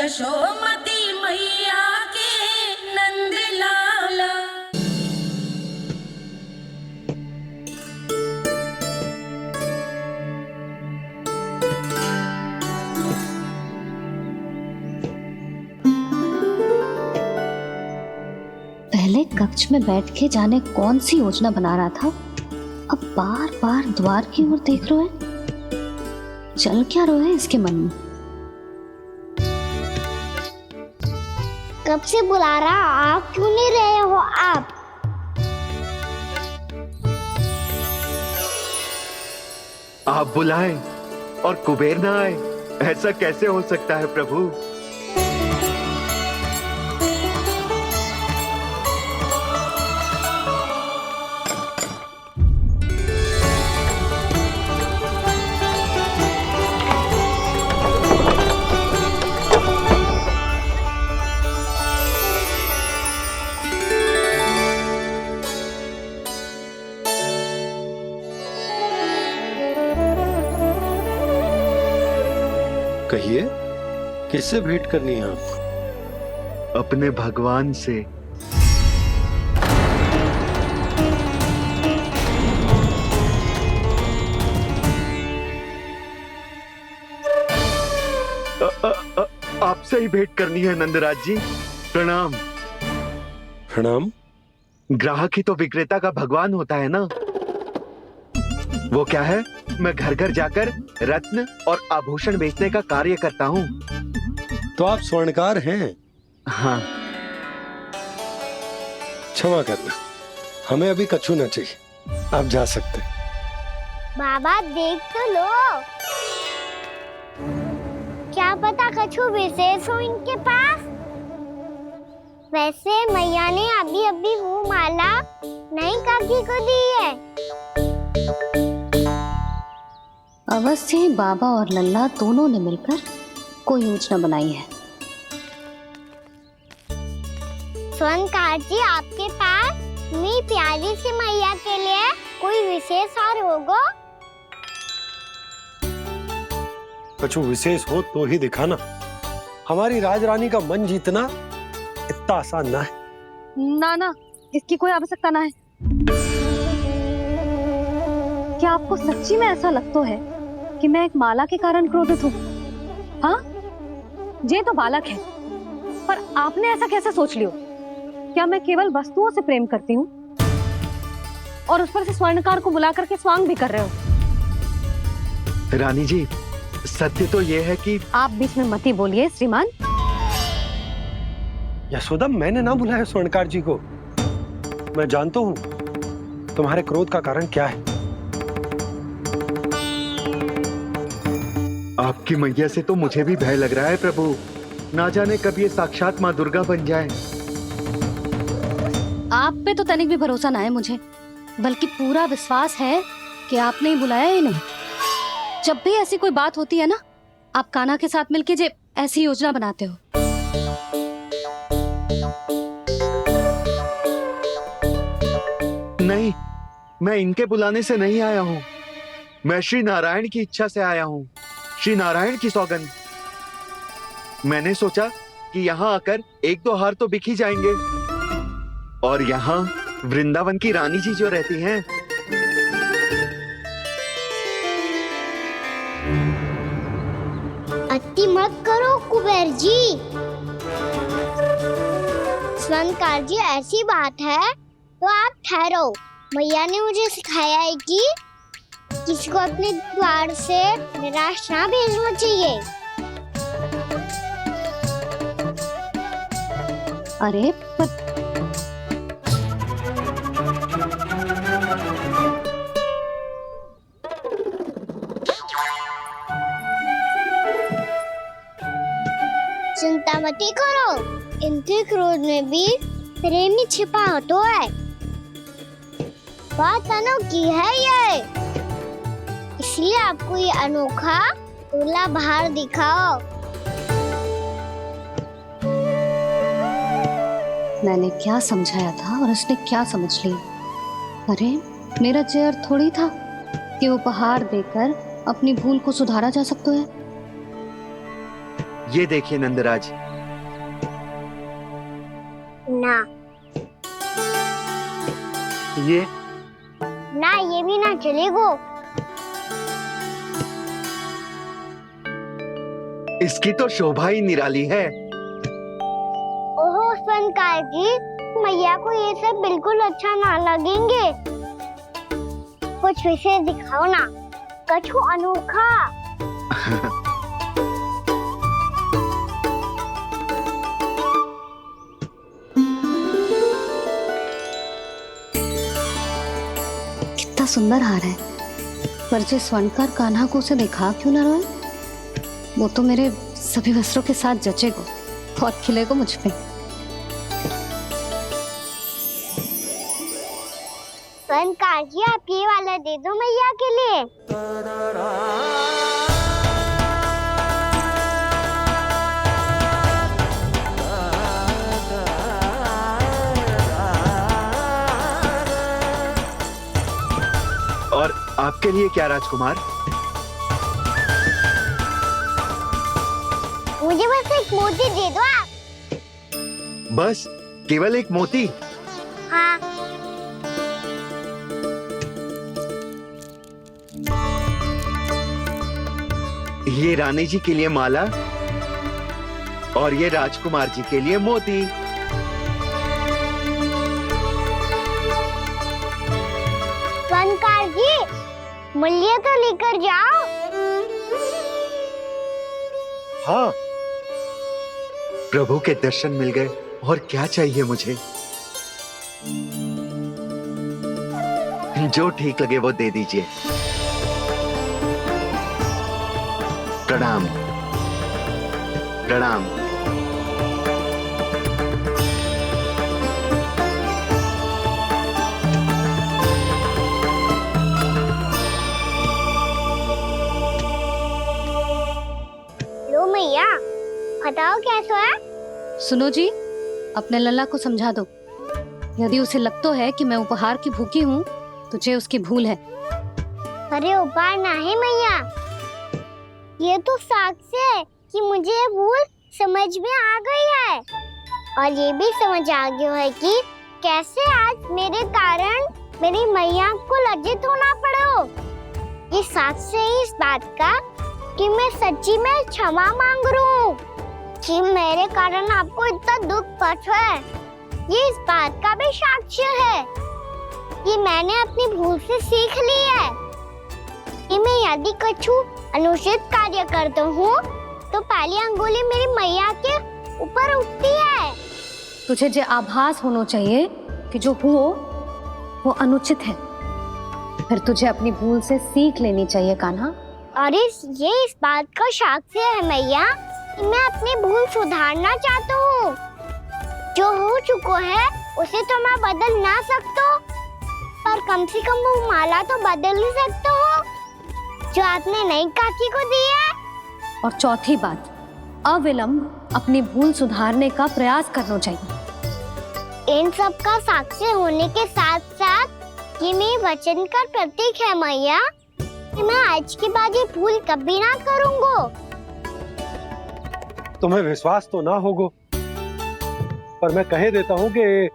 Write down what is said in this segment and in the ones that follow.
यशोमती मैया के नंद लाला। पहले कक्ष में बैठ के जाने कौन सी योजना बना रहा था, अब बार बार द्वार की ओर देख रहे हैं। चल क्या रहे हैं इसके मन में? कब से बुला रहा, आप क्यों नहीं रहे हो? आप बुलाएं और कुबेर ना आए, ऐसा कैसे हो सकता है प्रभु? कहिए, किससे भेंट करनी है आपको? अपने भगवान से। आपसे ही भेंट करनी है नंदराज जी। प्रणाम। प्रणाम। ग्राहक ही तो विक्रेता का भगवान होता है ना। वो क्या है, मैं घर घर जाकर रत्न और आभूषण बेचने का कार्य करता हूँ। तो आप स्वर्णकार हैं? हाँ। क्षमा करना, हमें अभी कछु न चाहिए, आप जा सकते हैं। बाबा देख तो लो, क्या पता कछु विशेष हो इनके पास। वैसे मैया ने अभी अभी वो माला नई काकी को दी है। अवश्य ही बाबा और लल्ला दोनों ने मिलकर कोई योजना बनाई है। स्वर्णकार जी, आपके पास मेरी प्यारी सी मैया के लिए कोई विशेष और होगा? कछु विशेष हो तो ही दिखाना। हमारी राजरानी का मन जीतना इतना आसान ना है। ना, इसकी कोई आवश्यकता ना है। क्या आपको सच्ची में ऐसा लगता है कि मैं एक माला के कारण क्रोधित हूँ? हाँ, ये तो बालक है, पर आपने ऐसा कैसे सोच लियो? क्या मैं केवल वस्तुओं से प्रेम करती हूँ और उस पर से स्वर्णकार को बुला करके स्वांग भी कर रहे हो? रानी जी, सत्य तो ये है कि आप बीच में मत ही बोलिए श्रीमान। यशोदा, मैंने ना बुलाया स्वर्णकार जी को। मैं जानता हूँ तुम्हारे क्रोध का कारण क्या है। आपकी मैया से तो मुझे भी भय लग रहा है प्रभु। ना जाने कब ये साक्षात माँ दुर्गा बन जाए। आप पे तो तनिक भी भरोसा ना है मुझे, बल्कि पूरा विश्वास है कि आपने ही बुलाया ही नहीं। जब भी ऐसी कोई बात होती है ना, आप कान्हा के साथ मिलके जे ऐसी योजना बनाते हो। नहीं, मैं इनके बुलाने से नहीं आया हूँ। मैं श्री नारायण की इच्छा से आया हूँ। श्री नारायण की सौगंध। मैंने सोचा कि यहाँ आकर एक दो हार तो बिक ही जाएंगे। और यहाँ वृंदावन की रानी जी जो रहती हैं, अति मत करो कुबेर जी। स्वर्णकार जी, ऐसी बात है तो आप ठहरो। मैया ने मुझे सिखाया है कि किसी को अपने द्वार से निराश ना भेजना चाहिए। अरे पर चिंता मत करो, इनके क्रोध में भी प्रेम ही छिपा तो है। बात अनोखी है ये, इसलिए आपको ये अनोखा दूल्हा बाहर दिखाओ। मैंने क्या समझाया था और उसने क्या समझ लिया? अरे मेरा चेयर थोड़ी था कि उपहार देकर अपनी भूल को सुधारा जा सकता है। ये देखिए नंदराज, ना ये ना, ये भी ना चलेगो। इसकी तो शोभा ही निराली है। ओहो स्वनकार जी, मैया को ये सब बिल्कुल अच्छा ना लगेंगे। कुछ विशेष दिखाओ ना, कछु अनोखा। कितना सुंदर हार है, पर जो स्वर्णकार कान्हा को उसे दिखा क्यों ना रोए? वो तो मेरे सभी वस्त्रों के साथ जचेगा, बहुत खिलेगा मुझ पे। स्वनकार जी, आप ये वाला दे दो मैया के लिए। और आपके लिए क्या राजकुमार? मुझे बस एक मोती दे दो आप। बस केवल एक मोती? हाँ। ये रानी जी के लिए माला और ये राजकुमार जी के लिए मोती। स्वनकार जी, मूल्य तो लेकर जाओ। हाँ, प्रभु के दर्शन मिल गए, और क्या चाहिए मुझे? जो ठीक लगे वो दे दीजिए। प्रणाम प्रणाम। लो मैया, बताओ कैसा है? सुनो जी, अपने लल्ला को समझा दो। यदि उसे लगता है कि मैं उपहार की भूखी हूँ, तो ये उसकी भूल है। अरे उपहार ना है मैया, ये तो साक्ष्य है कि मुझे ये भूल समझ में आ गई है, और ये भी समझ आ गया है कि कैसे आज मेरे कारण मेरी मैया को लज्जित होना पड़ो। ये साक्ष्य है इस बात का कि मैं सच्ची में क्षमा मांग रहा हूँ कि मेरे कारण आपको इतना दुख पहुंचा है। ये इस बात का भी साक्ष्य है कि मैंने अपनी भूल से सीख ली है कि मैं यदि कुछ अनुचित कार्य करता हूँ तो पहली अंगुली मेरी मैया के ऊपर उठती है। तुझे जो आभास होना चाहिए कि जो हुआ वो अनुचित है, फिर तुझे अपनी भूल से सीख लेनी चाहिए कान्हा। और ये इस बात का साक्ष्य है मैया कि मैं अपनी भूल सुधारना चाहता हूँ। जो हो चुका है उसे तो मैं बदल ना सकता, पर कम से कम वो माला तो बदल ही सकता हूँ जो आपने नई काकी को दी है। और चौथी बात, अविलंब अपनी भूल सुधारने का प्रयास करना चाहिए। इन सब का साक्षी होने के साथ साथ ये मेरे वचन का प्रतीक है मैया कि मैं आज के बाद ये भूल कभी ना करूँगा। तुम्हें विश्वास तो ना होगा, पर मैं कह देता हूँ कि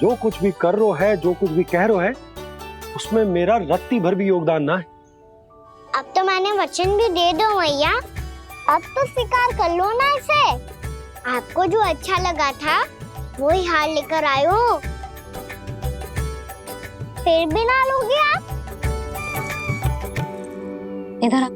जो कुछ भी कर रो है, जो कुछ भी कह रो है, उसमें मेरा रत्ती भर भी योगदान ना है। अब तो मैंने वचन भी दे दो मैया, अब तो स्वीकार कर लो ना इसे। आपको जो अच्छा लगा था वो ही हार लेकर आयो, फिर भी ना लोगे आप? इधर आ।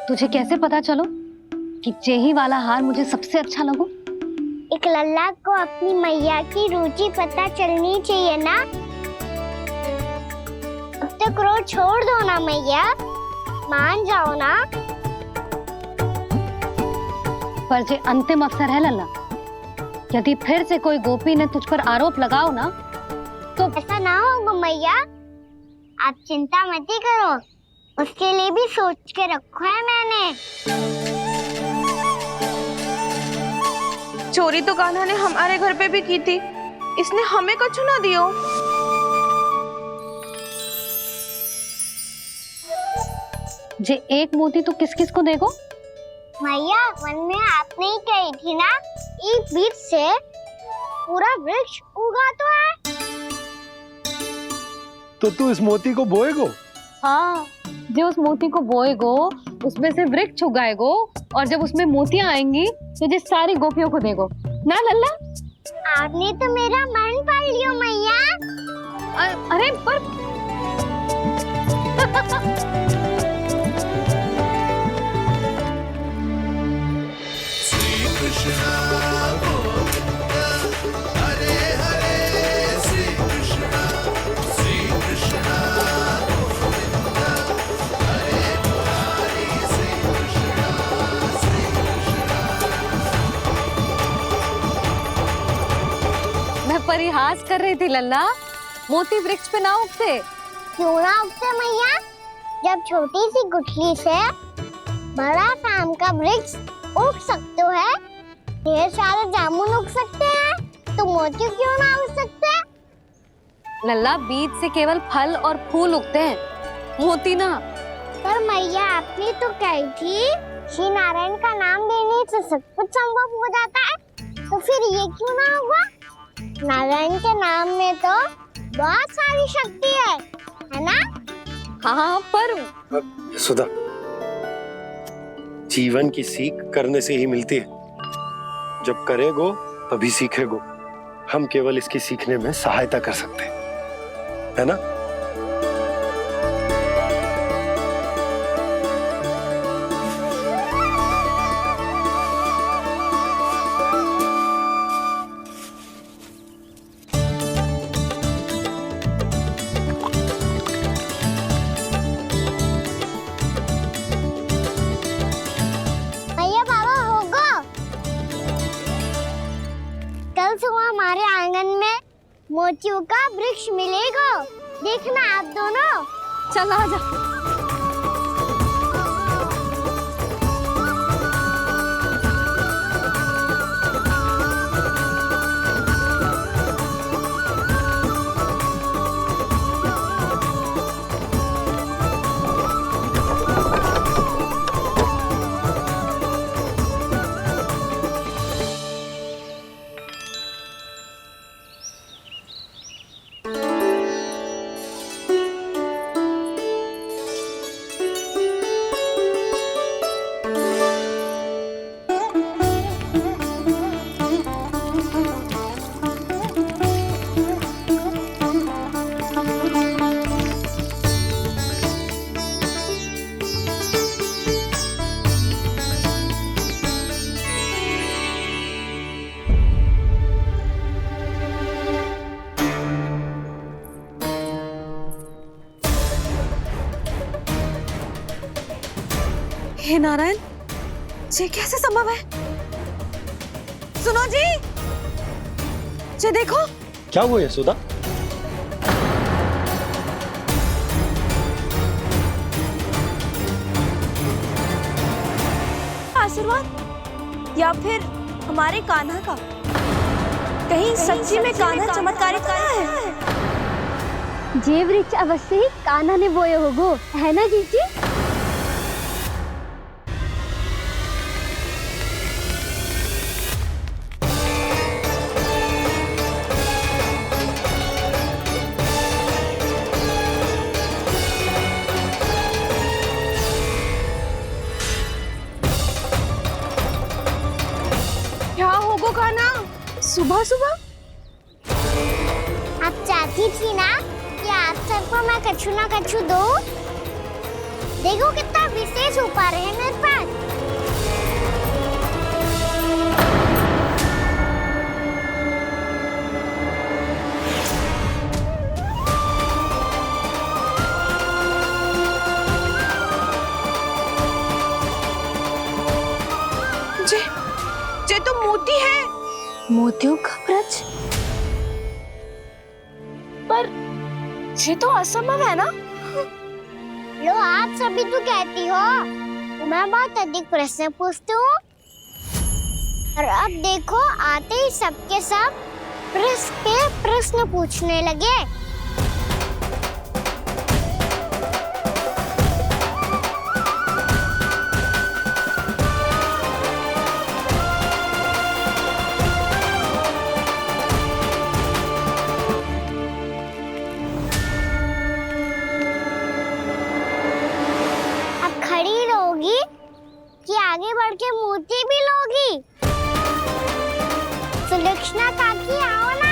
तुझे कैसे पता चलो कि यही वाला हार मुझे सबसे अच्छा लगो? एक लल्ला को अपनी मैया की रुचि पता चलनी चाहिए ना। अब तो क्रोध छोड़ दो ना मैया, मान जाओ ना। पर ये अंतिम अवसर है लल्ला, यदि फिर से कोई गोपी ने तुझ पर आरोप लगाओ ना तो ऐसा ना होगा मैया, आप चिंता मत ही करो, उसके लिए भी सोच के रखा है मैंने। चोरी तो कान्हा ने हमारे घर पे भी की थी, इसने हमें कछु ना दियो। जे एक मोती तो किस किस को देगो? मैया मन में आपने ही कही थी ना, एक बीज से पूरा वृक्ष उगा तो है। तो तू इस मोती को बोएगो? हाँ, जो उस मोती को बोएगो उसमें से वृक्ष उगाएगो, और जब उसमें मोतियां आएंगी तो जिस सारी गोपियों को देगो ना लल्ला। आपने तो मेरा मन पढ़ लियो मैया। अरे पर मैं परिहास कर रही थी लल्ला, मोती वृक्ष पे ना उगते। क्यों ना उगते मैया? जब छोटी सी गुठली से बड़ा आम का वृक्ष उग सकते है, ढेर सारे जामुन उग सकते हैं, तो मोती क्यों ना उग सकते? लल्ला, बीज से केवल फल और फूल उगते हैं, मोती ना। पर मैया आपने तो कही थी श्री नारायण का नाम लेने से सब कुछ संभव हो जाता है, तो फिर ये क्यों ना हुआ? नारायण के नाम में तो बहुत सारी शक्ति है ना? हाँ, पर सुधा, जीवन की सीख करने से ही मिलती है। जब करेगो तभी सीखेगो। हम केवल इसकी सीखने में सहायता कर सकते हैं, है ना? भैया बाबा होगो, कल सुबह हमारे आंगन में मोतियों का वृक्ष मिलेगा, देखना आप दोनों। चल आ जा। हे नारायण, ये कैसे संभव है? सुनो जी, ये देखो। क्या हुआ यशोदा? आशीर्वाद या फिर हमारे कान्हा का? कहीं सच्ची में कान्हा चमत्कारी तो ना है? जे वृक्ष अवश्य ही कान्हा ने बोए होगो, है ना जीजी? क्या होगो कान्हा सुबह सुबह? आप चाहती थी ना कि आप सबको मैं कछु ना कछु दूं? देखो कितना विशेष उपहार है मेरे पास। ये तो मोती है। मोतियों का ब्रज? पर ये तो असंभव है ना? लो आप सभी तो कहती हो, तो मैं बहुत अधिक प्रश्न पूछती हूँ, और अब देखो आते ही सबके सब प्रश्न पे प्रश्न पूछने लगे। कि आगे बढ़ के मूर्ति भी लोगी। सुलक्षणा काकी आओ ना।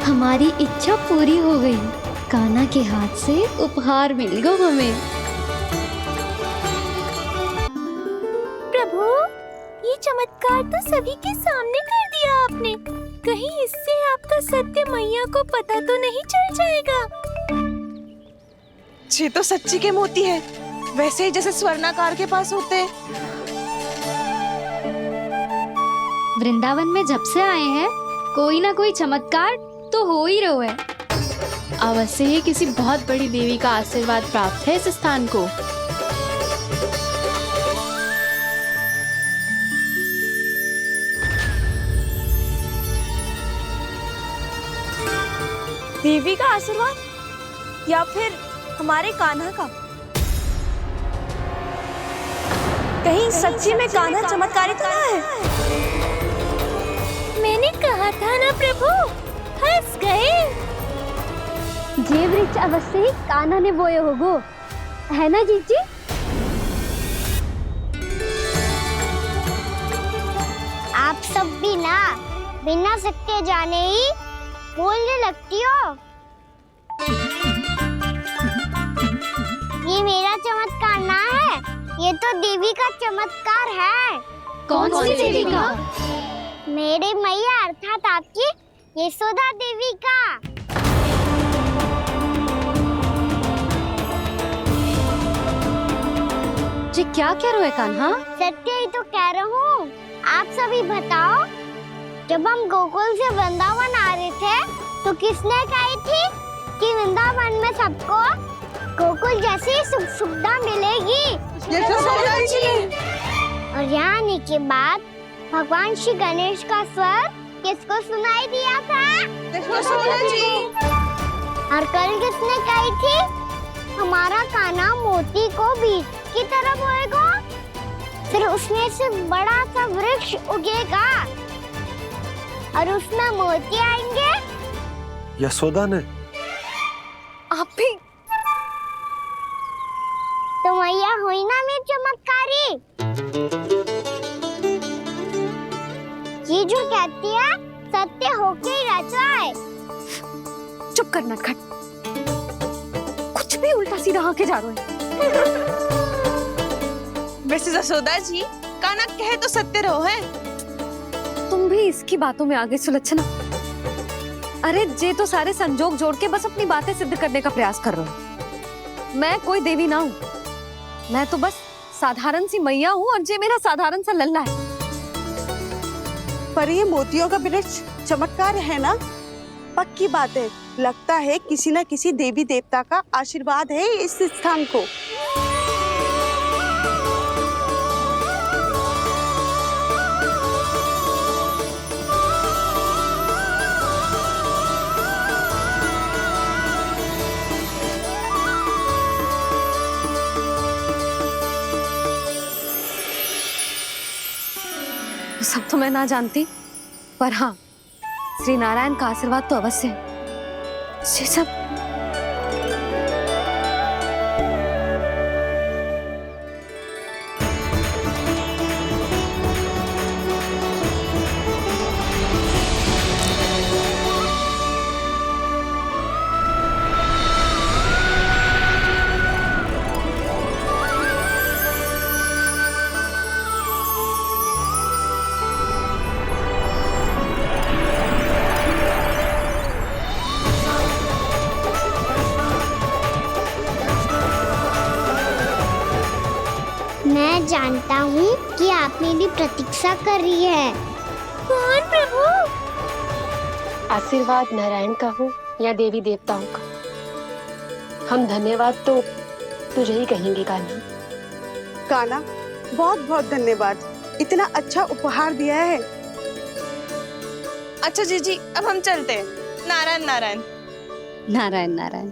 हमारी इच्छा पूरी हो गई। कान्हा के हाथ से उपहार मिल गया हमें। प्रभु, ये चमत्कार तो सभी के सामने कर दिया आपने। कहीं इससे आपका सत्य मैया को पता तो नहीं चल जाएगा? ये तो सच्ची के मोती है, वैसे ही जैसे स्वर्णाकार के पास होते हैं। वृंदावन में जब से आए हैं कोई ना कोई चमत्कार तो हो ही रहा है। अवश्य ही किसी बहुत बड़ी देवी का आशीर्वाद प्राप्त है इस स्थान को। देवी का आशीर्वाद या फिर हमारे कान्हा का? कहीं सच्ची में कान्हा चमत्कारी तो ना है? मैंने कहा था ना प्रभु, हंस गए। ये वृक्ष अवश्य ही कान्हा ने बोए होगो, है ना जीजी? आप सब भी ना बिना सत्य जाने ही बोलने लगती हो। ये मेरा चमत्कार ना है, ये तो देवी का चमत्कार है। कौन सी देवी का? मेरे मैया अर्थात आपकी यशोदा देवी का। जी क्या कह रहे हो कान्हा? सत्य ही तो कह रहा हूँ। आप सभी बताओ, जब हम गोकुल से वृंदावन आ रहे थे तो किसने कही थी कि वृंदावन में सबको गोकुल जैसी सुख सुविधा मिलेगी? और यहाँ आने के बाद भगवान श्री गणेश का स्वर किसको सुनाई दिया था? और कल किसने कही थी हमारा कान्हा मोती को बीज की तरह बोएगा, फिर उसमें से बड़ा सा वृक्ष उगेगा और उसमें मोती आएंगे? यशोदा ने? आप भी? तो मैया हुई ना मेरी चमत्कारी। ये जो कहती है सत्य होके ही रहता है। चुप कर नटखट, कुछ भी उल्टा सीधा आके जा रहे हो। वैसे यशोदा जी, कान्हा कहे तो सत्य रहो है। तुम भी इसकी बातों में आगे सुलझना। अरे जे तो सारे संजोग जोड़ के बस अपनी बातें सिद्ध करने का प्रयास कर रहे हो। मैं कोई देवी ना हूँ, मैं तो बस साधारण सी मैया हूँ और जे मेरा साधारण सा लल्ला है। पर ये मोतियों का वृक्ष चमत्कार है ना? पक्की बात है, लगता है किसी न किसी देवी देवता का आशीर्वाद है इस स्थान को। सब तो मैं ना जानती, पर हाँ, श्री नारायण का आशीर्वाद तो अवश्य है। ये सब जानता हूँ कि आप मेरी प्रतीक्षा कर रही है। कौन प्रभु? आशीर्वाद नारायण का हो या देवी देवताओं का, हम धन्यवाद तो तुझे ही कहेंगे कान्हा। कान्हा, बहुत बहुत धन्यवाद, इतना अच्छा उपहार दिया है। अच्छा जीजी, अब हम चलते हैं। नारायण नारायण। नारायण नारायण।